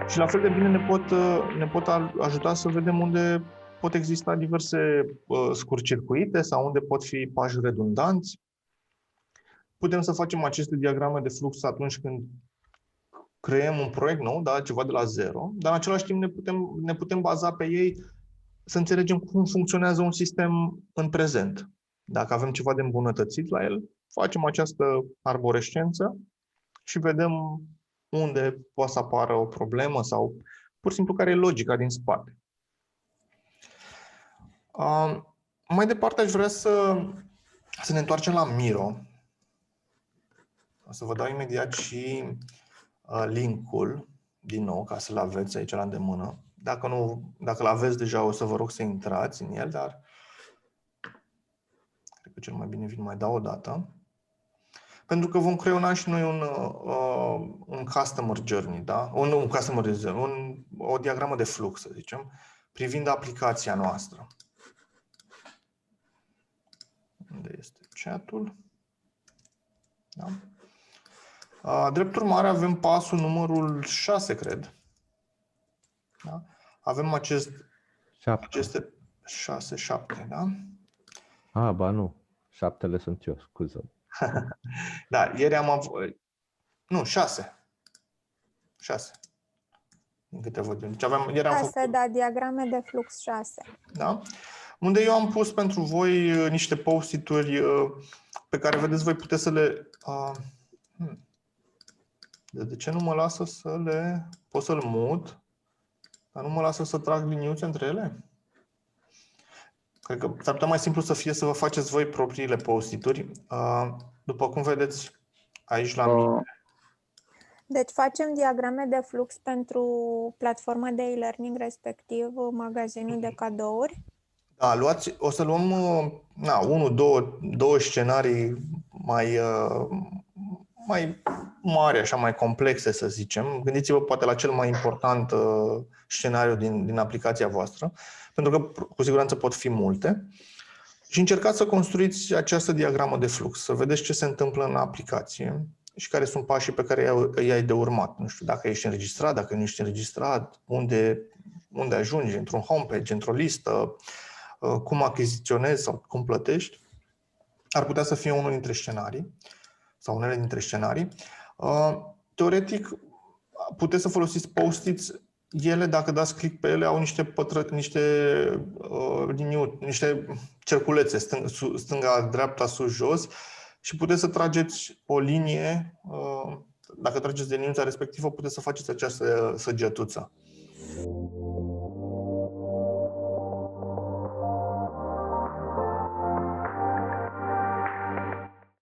Și la fel de bine ne pot ajuta să vedem unde pot exista diverse scurt-circuite sau unde pot fi pași redundanți. Putem să facem aceste diagrame de flux atunci când creăm un proiect nou, da, ceva de la zero, dar în același timp ne putem baza pe ei să înțelegem cum funcționează un sistem în prezent. Dacă avem ceva de îmbunătățit la el, facem această arborescență și vedem unde poate să apară o problemă sau pur și simplu care e logica din spate. Mai departe aș vrea să ne întoarcem la Miro. O să vă dau imediat și link-ul din nou, ca să-l aveți aici la îndemână. Dacă l-aveți deja, o să vă rog să intrați în el, dar cred că cel mai bine vi-l mai dau o dată. Pentru că vom creiona și noi un customer journey, da? O diagramă de flux, să zicem, privind aplicația noastră. Unde este chat-ul? Da? Drept urmare, avem pasul numărul 6, cred. Da? Avem aceste 6-7, da? Ba nu. 7 sunt eu, scuză. Da, ieri am avut... Nu, 6. 6. Din câte văd eu. Deci ieri am făcut... Da, diagrame de flux 6. Da? Unde eu am pus pentru voi niște post-it-uri pe care, vedeți, voi puteți să le... De ce nu mă lasă să le... Pot să-l mut, dar nu mă lasă să trag liniuțe între ele? Cred că s-ar putea mai simplu să fie să vă faceți voi propriile post-it-uri. După cum vedeți aici la mine. Deci facem diagrame de flux pentru platforma de e-learning, respectiv magazinul de cadouri. Da, o să luăm 1-2 scenarii mai mari, așa, mai complexe, să zicem. Gândiți-vă poate la cel mai important scenariu din aplicația voastră, pentru că cu siguranță pot fi multe. Și încercați să construiți această diagramă de flux, să vedeți ce se întâmplă în aplicație și care sunt pașii pe care îi ai de urmat. Nu știu, dacă ești înregistrat, dacă nu ești înregistrat, unde ajungi, într-un homepage, într-o listă, cum achiziționezi sau cum plătești. Ar putea să fie unul dintre scenarii sau unele dintre scenarii. Teoretic, puteți să folosiți post-its. Ele, dacă dați click pe ele, au niște liniuțe, niște cerculețe, stânga, dreapta, sus, jos, și puteți să trageți o linie. Dacă trageți de liniuța respectivă, puteți să faceți această săgetuță.